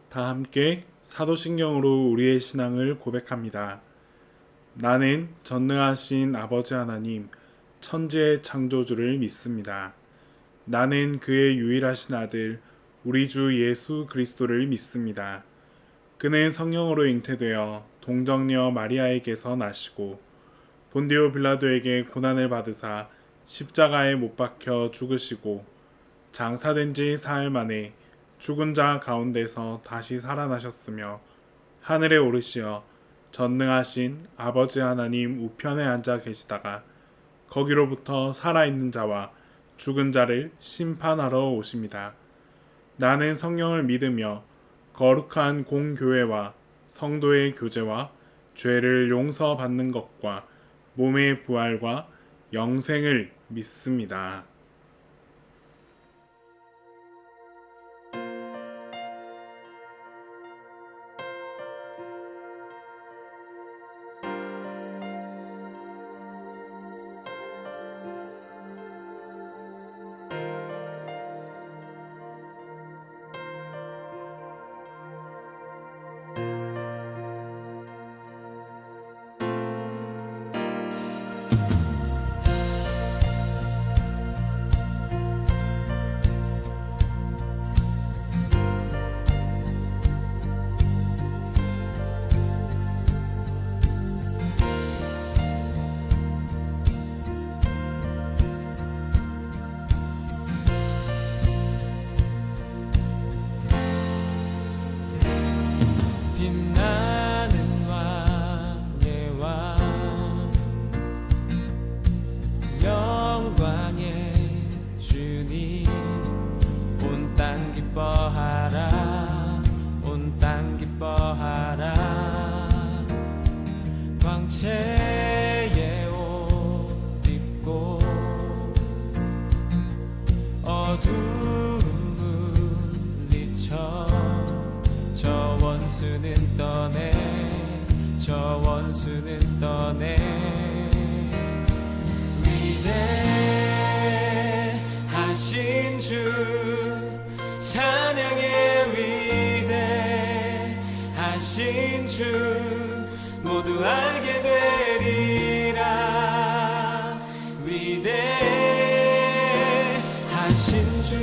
다 함께 사도신경으로 우리의 신앙을 고백합니다. 나는 전능하신 아버지 하나님, 천지의 창조주를 믿습니다. 나는 그의 유일하신 아들, 우리 주 예수 그리스도를 믿습니다. 그는 성령으로 잉태되어 동정녀 마리아에게서 나시고 본디오 빌라도에게 고난을 받으사 십자가에 못 박혀 죽으시고 장사된 지 사흘 만에 죽은 자 가운데서 다시 살아나셨으며 하늘에 오르시어 전능하신 아버지 하나님 우편에 앉아 계시다가 거기로부터 살아있는 자와 죽은 자를 심판하러 오십니다. 나는 성령을 믿으며 거룩한 공교회와 성도의 교제와 죄를 용서받는 것과 몸의 부활과 영생을 믿습니다. 빛나는 왕의 왕 영광의 주님 온 땅 기뻐하라 온 땅 기뻐하라 광채의 옷 입고 어두운 물리쳐 저 원수는 떠내 저 원수는 떠내 위대하신 주 찬양의 위대하신 주 모두 알게 되리라 위대하신 주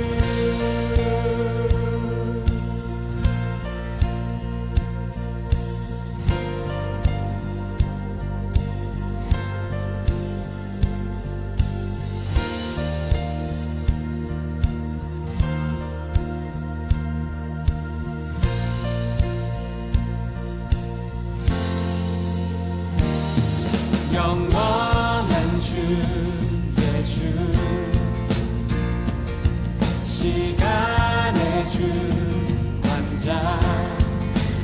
영원한 주의 주 시간의 주 왕자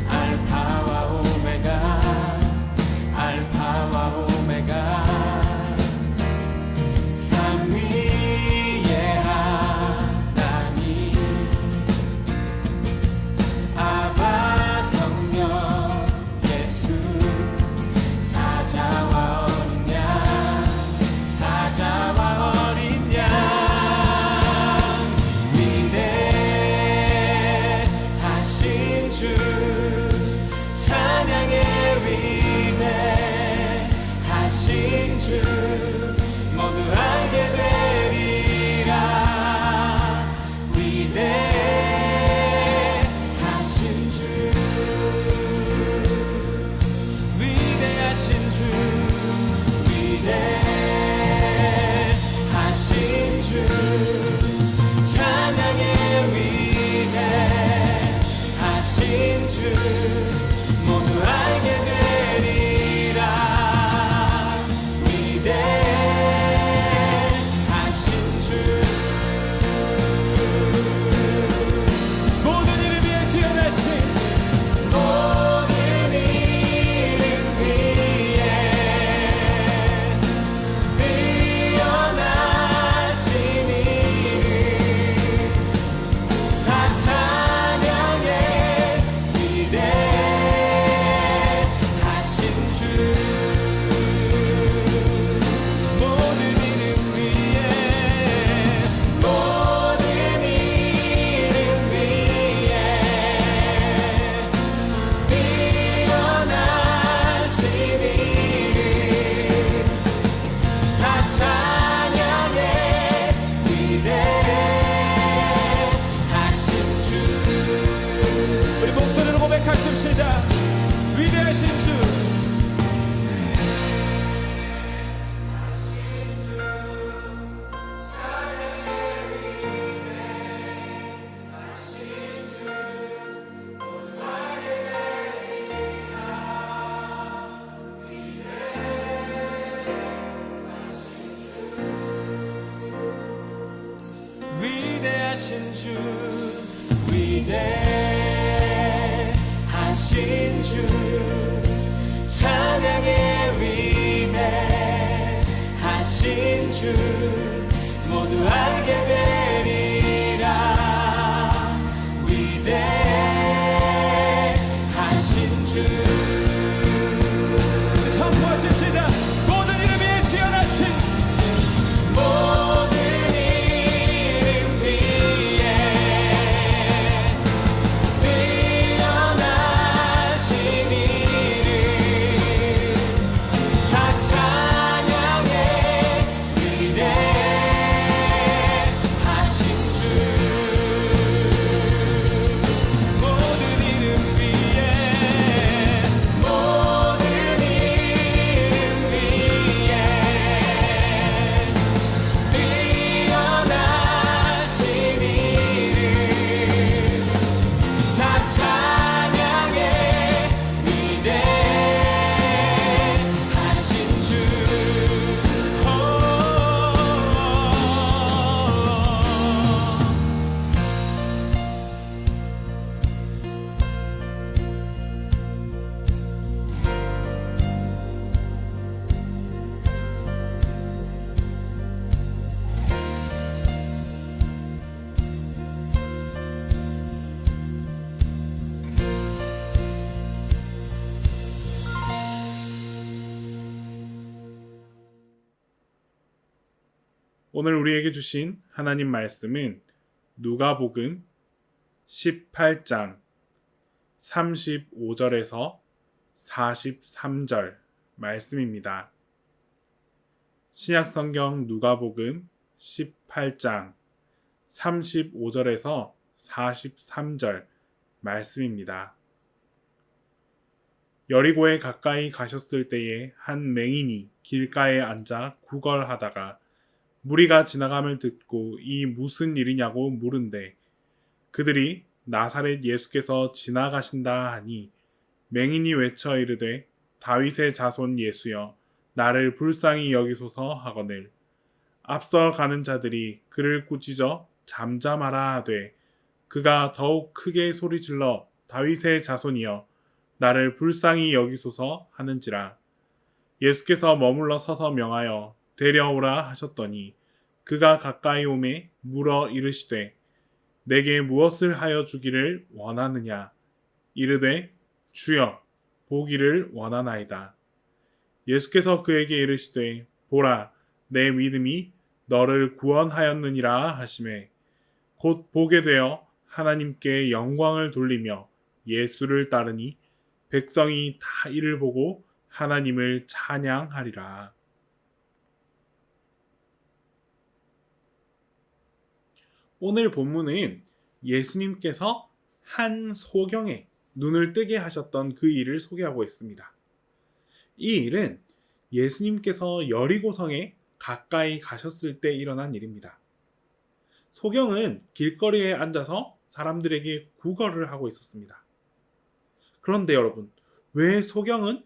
알파와 오메가 알파와 오메가 삼위의 하나님 아바 성령 예수 사자와 어린 양 위대하신 위대하신 주 위대하신 주 찬양의 위대하신 주 모두 알게 되리라 위대하신 주 선포하십시다. 모든 이름이 뛰어나신 모든 이름 위에 뛰어나신 이름 다 찬양해 위대하신 주 모든 이름 위에 모든 이름 위에 뛰어나신 이름 다 찬양해 위대하신 주 오늘 우리에게 주신 하나님 말씀은 누가복음 18장 35절에서 43절 말씀입니다. 신약성경 누가복음 18장 35절에서 43절 말씀입니다. 여리고에 가까이 가셨을 때에 한 맹인이 길가에 앉아 구걸하다가 무리가 지나감을 듣고 이 무슨 일이냐고 물은데 그들이 나사렛 예수께서 지나가신다 하니 맹인이 외쳐 이르되 다윗의 자손 예수여 나를 불쌍히 여기소서 하거늘 앞서 가는 자들이 그를 꾸짖어 잠잠하라 하되 그가 더욱 크게 소리질러 다윗의 자손이여 나를 불쌍히 여기소서 하는지라 예수께서 머물러 서서 명하여 데려오라 하셨더니 그가 가까이 오매 물어 이르시되 내게 무엇을 하여 주기를 원하느냐 이르되 주여 보기를 원하나이다. 예수께서 그에게 이르시되 보라 내 믿음이 너를 구원하였느니라 하시매 곧 보게 되어 하나님께 영광을 돌리며 예수를 따르니 백성이 다 이를 보고 하나님을 찬양하리라. 오늘 본문은 예수님께서 한 소경에 눈을 뜨게 하셨던 그 일을 소개하고 있습니다. 이 일은 예수님께서 여리고성에 가까이 가셨을 때 일어난 일입니다. 소경은 길거리에 앉아서 사람들에게 구걸을 하고 있었습니다. 그런데 여러분, 왜 소경은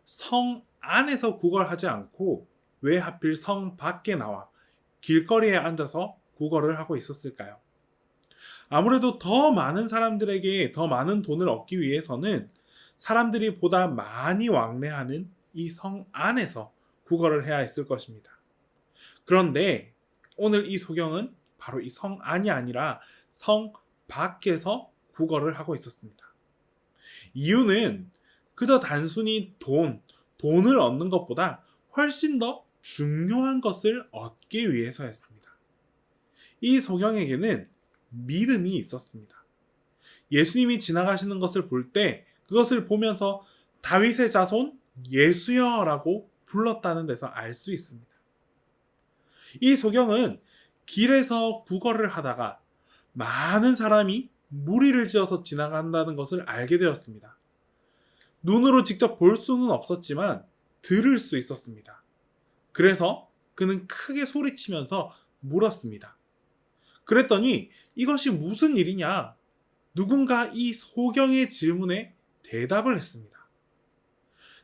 성 안에서 구걸하지 않고 왜 하필 성 밖에 나와 길거리에 앉아서 구걸을 하고 있었을까요? 아무래도 더 많은 사람들에게 더 많은 돈을 얻기 위해서는 사람들이 보다 많이 왕래하는 이 성 안에서 구걸을 해야 했을 것입니다. 그런데 오늘 이 소경은 바로 이 성 안이 아니라 성 밖에서 구걸을 하고 있었습니다. 이유는 그저 단순히 돈을 얻는 것보다 훨씬 더 중요한 것을 얻기 위해서였습니다. 이 소경에게는 믿음이 있었습니다. 예수님이 지나가시는 것을 볼 때 그것을 보면서 다윗의 자손 예수여 라고 불렀다는 데서 알 수 있습니다. 이 소경은 길에서 구걸을 하다가 많은 사람이 무리를 지어서 지나간다는 것을 알게 되었습니다. 눈으로 직접 볼 수는 없었지만 들을 수 있었습니다. 그래서 그는 크게 소리치면서 물었습니다. 그랬더니 이것이 무슨 일이냐? 누군가 이 소경의 질문에 대답을 했습니다.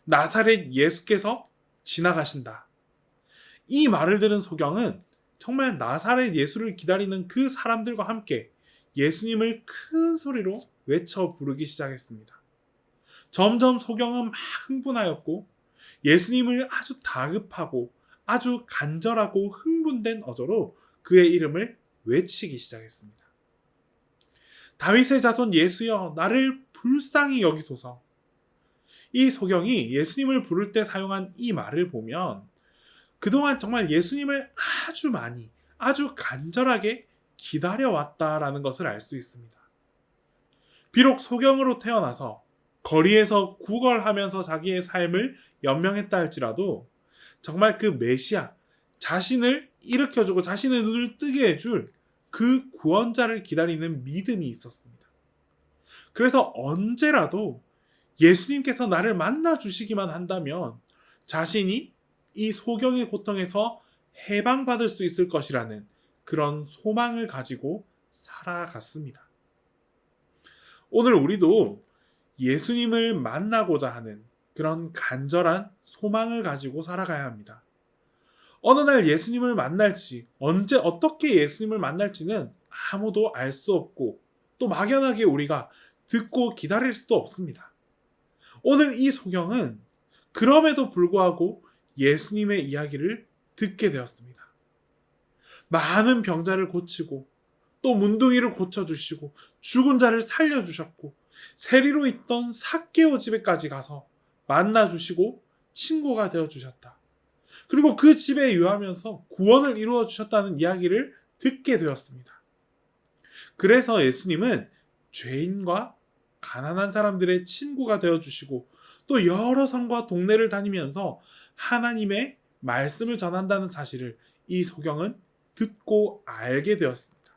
나사렛 예수께서 지나가신다. 이 말을 들은 소경은 정말 나사렛 예수를 기다리는 그 사람들과 함께 예수님을 큰 소리로 외쳐 부르기 시작했습니다. 점점 소경은 막 흥분하였고 예수님을 아주 다급하고 아주 간절하고 흥분된 어조로 그의 이름을 외치기 시작했습니다. 다윗의 자손 예수여, 나를 불쌍히 여기소서. 이 소경이 예수님을 부를 때 사용한 이 말을 보면 그동안 정말 예수님을 아주 많이, 아주 간절하게 기다려왔다라는 것을 알 수 있습니다. 비록 소경으로 태어나서 거리에서 구걸하면서 자기의 삶을 연명했다 할지라도 정말 그 메시아, 자신을 일으켜주고 자신의 눈을 뜨게 해줄 그 구원자를 기다리는 믿음이 있었습니다. 그래서 언제라도 예수님께서 나를 만나 주시기만 한다면 자신이 이 소경의 고통에서 해방받을 수 있을 것이라는 그런 소망을 가지고 살아갔습니다. 오늘 우리도 예수님을 만나고자 하는 그런 간절한 소망을 가지고 살아가야 합니다. 어느 날 예수님을 만날지, 언제 어떻게 예수님을 만날지는 아무도 알 수 없고 또 막연하게 우리가 듣고 기다릴 수도 없습니다. 오늘 이 소경은 그럼에도 불구하고 예수님의 이야기를 듣게 되었습니다. 많은 병자를 고치고 또 문둥이를 고쳐주시고 죽은 자를 살려주셨고 세리로 있던 삭개오 집에까지 가서 만나주시고 친구가 되어주셨다. 그리고 그 집에 유하면서 구원을 이루어 주셨다는 이야기를 듣게 되었습니다. 그래서 예수님은 죄인과 가난한 사람들의 친구가 되어주시고 또 여러 성과 동네를 다니면서 하나님의 말씀을 전한다는 사실을 이 소경은 듣고 알게 되었습니다.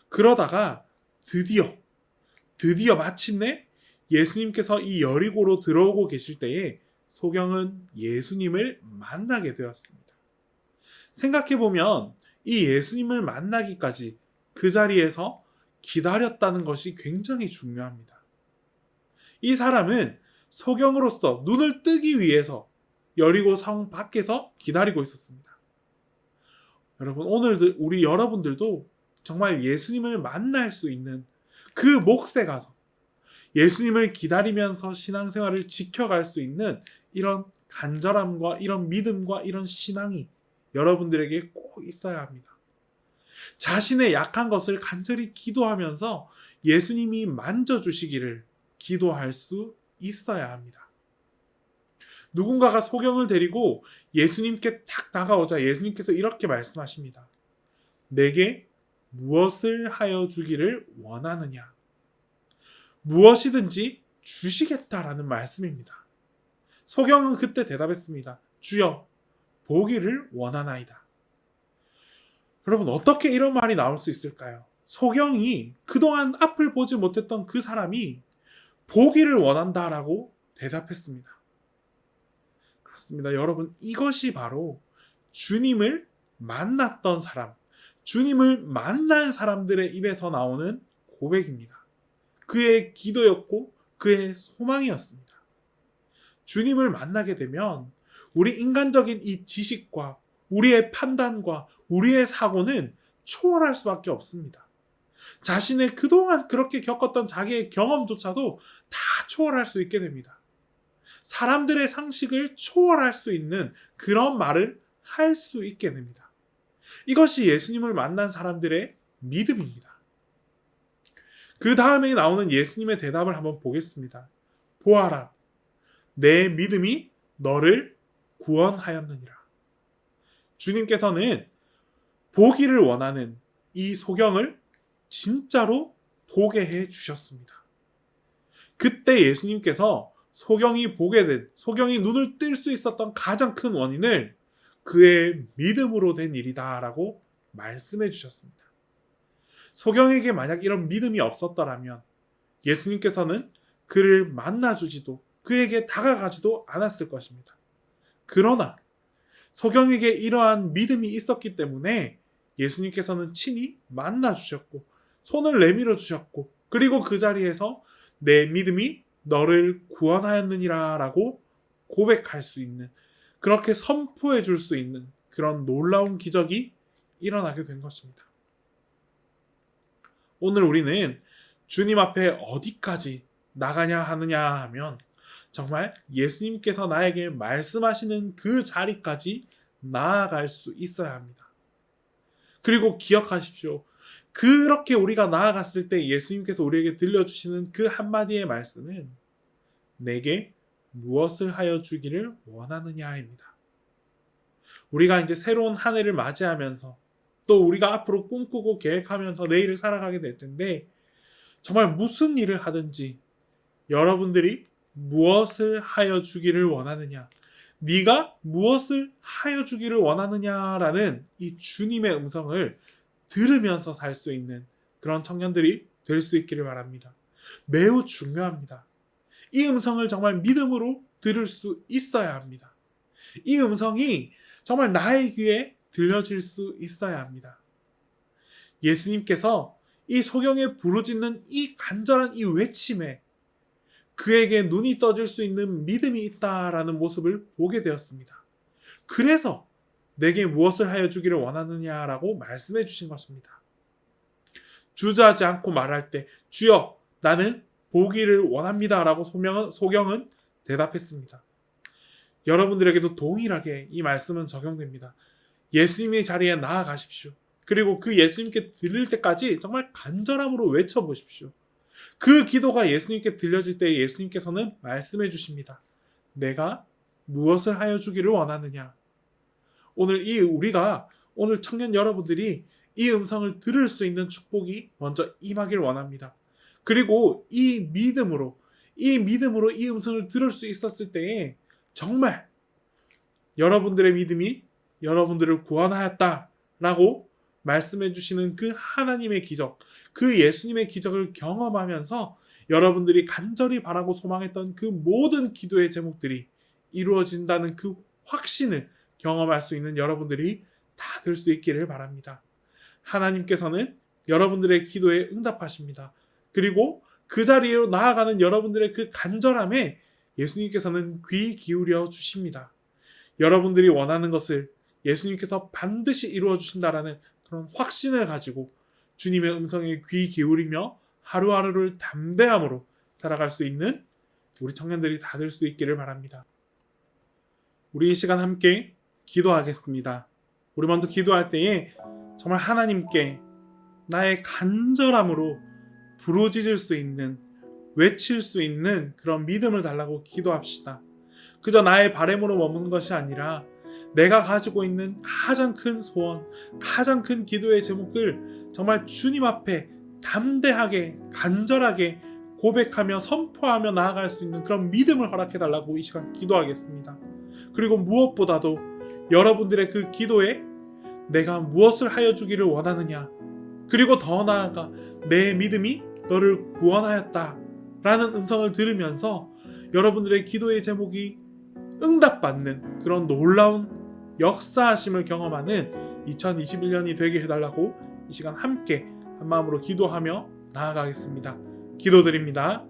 그러다가 드디어 마침내 예수님께서 이 여리고로 들어오고 계실 때에 소경은 예수님을 만나게 되었습니다. 생각해보면 이 예수님을 만나기까지 그 자리에서 기다렸다는 것이 굉장히 중요합니다. 이 사람은 소경으로서 눈을 뜨기 위해서 여리고 성 밖에서 기다리고 있었습니다. 여러분, 오늘 우리 여러분들도 정말 예수님을 만날 수 있는 그 몫에 가서 예수님을 기다리면서 신앙생활을 지켜갈 수 있는 이런 간절함과 이런 믿음과 이런 신앙이 여러분들에게 꼭 있어야 합니다. 자신의 약한 것을 간절히 기도하면서 예수님이 만져주시기를 기도할 수 있어야 합니다. 누군가가 소경을 데리고 예수님께 탁 다가오자 예수님께서 이렇게 말씀하십니다. 내게 무엇을 하여 주기를 원하느냐? 무엇이든지 주시겠다라는 말씀입니다. 소경은 그때 대답했습니다. 주여, 보기를 원하나이다. 여러분, 어떻게 이런 말이 나올 수 있을까요? 소경이 그동안 앞을 보지 못했던 그 사람이 보기를 원한다라고 대답했습니다. 그렇습니다. 여러분, 이것이 바로 주님을 만났던 사람, 주님을 만난 사람들의 입에서 나오는 고백입니다. 그의 기도였고 그의 소망이었습니다. 주님을 만나게 되면 우리 인간적인 이 지식과 우리의 판단과 우리의 사고는 초월할 수밖에 없습니다. 자신의 그동안 그렇게 겪었던 자기의 경험조차도 다 초월할 수 있게 됩니다. 사람들의 상식을 초월할 수 있는 그런 말을 할 수 있게 됩니다. 이것이 예수님을 만난 사람들의 믿음입니다. 그 다음에 나오는 예수님의 대답을 한번 보겠습니다. 보아라, 내 믿음이 너를 구원하였느니라. 주님께서는 보기를 원하는 이 소경을 진짜로 보게 해 주셨습니다. 그때 예수님께서 소경이 보게 된, 소경이 눈을 뜰 수 있었던 가장 큰 원인을 그의 믿음으로 된 일이다라고 말씀해 주셨습니다. 소경에게 만약 이런 믿음이 없었더라면 예수님께서는 그를 만나주지도 그에게 다가가지도 않았을 것입니다. 그러나 소경에게 이러한 믿음이 있었기 때문에 예수님께서는 친히 만나주셨고 손을 내밀어 주셨고 그리고 그 자리에서 내 믿음이 너를 구원하였느니라 라고 고백할 수 있는, 그렇게 선포해 줄 수 있는 그런 놀라운 기적이 일어나게 된 것입니다. 오늘 우리는 주님 앞에 어디까지 나가냐 하느냐 하면 정말 예수님께서 나에게 말씀하시는 그 자리까지 나아갈 수 있어야 합니다. 그리고 기억하십시오. 그렇게 우리가 나아갔을 때 예수님께서 우리에게 들려주시는 그 한마디의 말씀은 내게 무엇을 하여 주기를 원하느냐입니다. 우리가 이제 새로운 한 해를 맞이하면서 또 우리가 앞으로 꿈꾸고 계획하면서 내일을 살아가게 될 텐데 정말 무슨 일을 하든지 여러분들이 무엇을 하여 주기를 원하느냐, 네가 무엇을 하여 주기를 원하느냐라는 이 주님의 음성을 들으면서 살 수 있는 그런 청년들이 될 수 있기를 바랍니다. 매우 중요합니다. 이 음성을 정말 믿음으로 들을 수 있어야 합니다. 이 음성이 정말 나의 귀에 들려질 수 있어야 합니다. 예수님께서 이 소경에 부르짖는 이 간절한 이 외침에 그에게 눈이 떠질 수 있는 믿음이 있다라는 모습을 보게 되었습니다. 그래서 내게 무엇을 하여 주기를 원하느냐라고 말씀해 주신 것입니다. 주저하지 않고 말할 때 주여 나는 보기를 원합니다 라고 소경은 대답했습니다. 여러분들에게도 동일하게 이 말씀은 적용됩니다. 예수님의 자리에 나아가십시오. 그리고 그 예수님께 들릴 때까지 정말 간절함으로 외쳐보십시오. 그 기도가 예수님께 들려질 때 예수님께서는 말씀해 주십니다. 내가 무엇을 하여 주기를 원하느냐. 우리가 오늘 청년 여러분들이 이 음성을 들을 수 있는 축복이 먼저 임하길 원합니다. 그리고 이 믿음으로 이 음성을 들을 수 있었을 때에 정말 여러분들의 믿음이 여러분들을 구원하였다라고 말씀해 주시는 그 하나님의 기적, 그 예수님의 기적을 경험하면서 여러분들이 간절히 바라고 소망했던 그 모든 기도의 제목들이 이루어진다는 그 확신을 경험할 수 있는 여러분들이 다 될 수 있기를 바랍니다. 하나님께서는 여러분들의 기도에 응답하십니다. 그리고 그 자리로 나아가는 여러분들의 그 간절함에 예수님께서는 귀 기울여 주십니다. 여러분들이 원하는 것을 예수님께서 반드시 이루어 주신다라는 그런 확신을 가지고 주님의 음성에 귀 기울이며 하루하루를 담대함으로 살아갈 수 있는 우리 청년들이 다 될 수 있기를 바랍니다. 우리 이 시간 함께 기도하겠습니다. 우리 먼저 기도할 때에 정말 하나님께 나의 간절함으로 부르짖을 수 있는, 외칠 수 있는 그런 믿음을 달라고 기도합시다. 그저 나의 바람으로 머무는 것이 아니라 내가 가지고 있는 가장 큰 소원, 가장 큰 기도의 제목을 정말 주님 앞에 담대하게, 간절하게 고백하며 선포하며 나아갈 수 있는 그런 믿음을 허락해달라고 이 시간 기도하겠습니다. 그리고 무엇보다도 여러분들의 그 기도에 내가 무엇을 하여 주기를 원하느냐, 그리고 더 나아가 내 믿음이 너를 구원하였다 라는 음성을 들으면서 여러분들의 기도의 제목이 응답받는 그런 놀라운 역사하심을 경험하는 2021년이 되게 해달라고 이 시간 함께 한마음으로 기도하며 나아가겠습니다. 기도드립니다.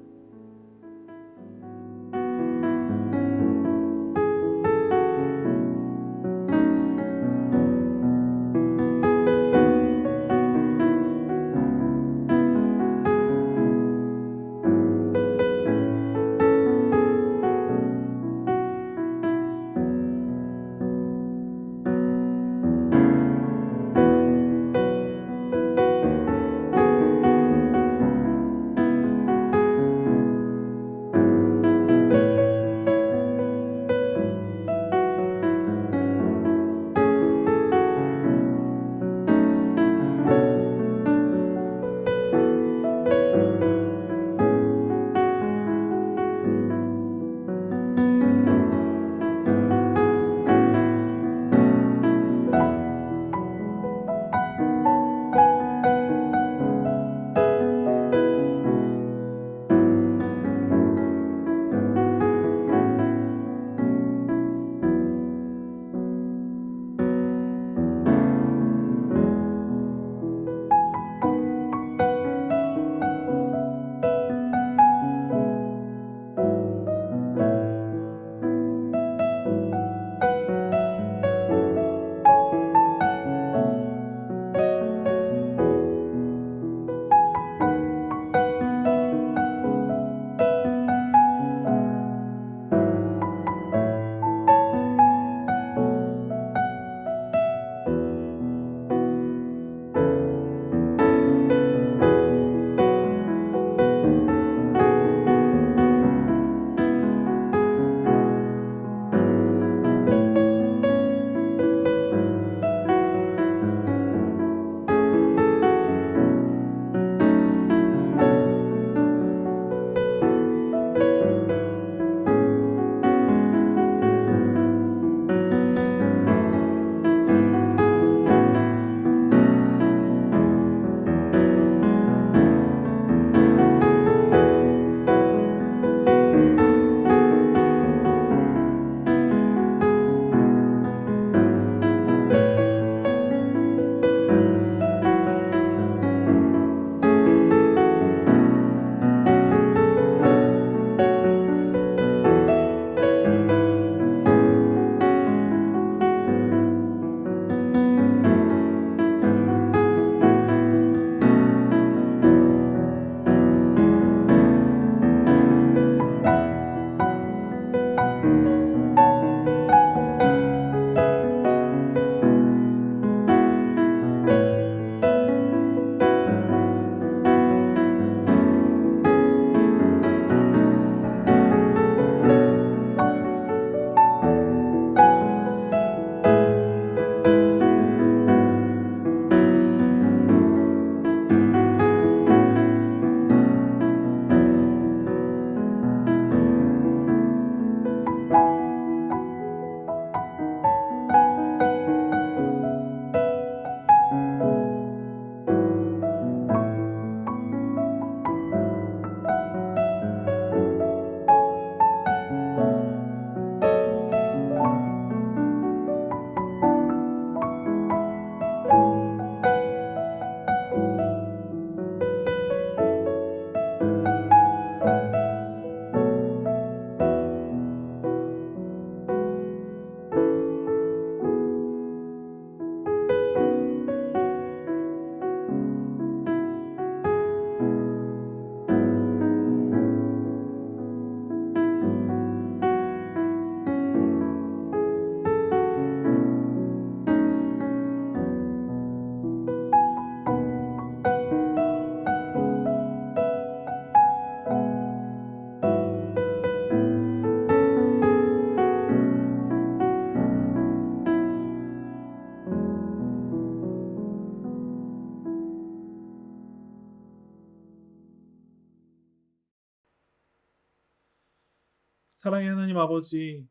사랑의 하나님 아버지,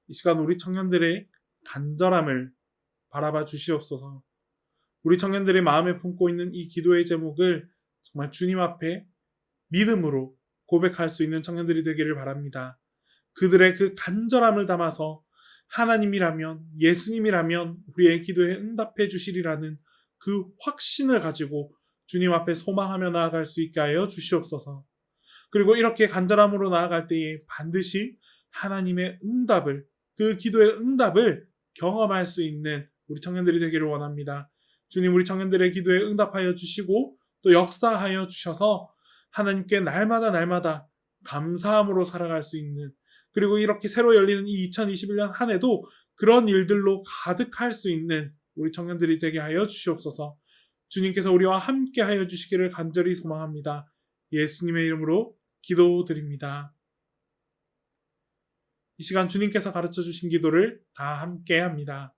이 시간 우리 청년들의 간절함을 바라봐 주시옵소서. 우리 청년들의 마음에 품고 있는 이 기도의 제목을 정말 주님 앞에 믿음으로 고백할 수 있는 청년들이 되기를 바랍니다. 그들의 그 간절함을 담아서 하나님이라면, 예수님이라면 우리의 기도에 응답해 주시리라는 그 확신을 가지고 주님 앞에 소망하며 나아갈 수 있게 하여 주시옵소서. 그리고 이렇게 간절함으로 나아갈 때에 반드시 하나님의 응답을, 그 기도의 응답을 경험할 수 있는 우리 청년들이 되기를 원합니다. 주님, 우리 청년들의 기도에 응답하여 주시고 또 역사하여 주셔서 하나님께 날마다 감사함으로 살아갈 수 있는, 그리고 이렇게 새로 열리는 이 2021년 한 해도 그런 일들로 가득할 수 있는 우리 청년들이 되게 하여 주시옵소서. 주님께서 우리와 함께 하여 주시기를 간절히 소망합니다. 예수님의 이름으로 기도드립니다. 이 시간 주님께서 가르쳐 주신 기도를 다 함께 합니다.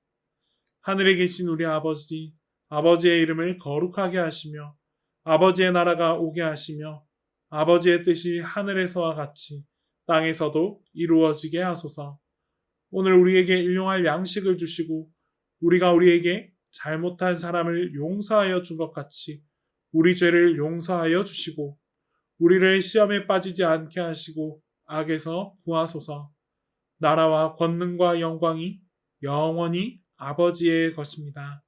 하늘에 계신 우리 아버지, 아버지의 이름을 거룩하게 하시며 아버지의 나라가 오게 하시며 아버지의 뜻이 하늘에서와 같이 땅에서도 이루어지게 하소서. 오늘 우리에게 일용할 양식을 주시고 우리가 우리에게 잘못한 사람을 용서하여 준 것 같이 우리 죄를 용서하여 주시고 우리를 시험에 빠지지 않게 하시고 악에서 구하소서. 나라와 권능과 영광이 영원히 아버지의 것입니다.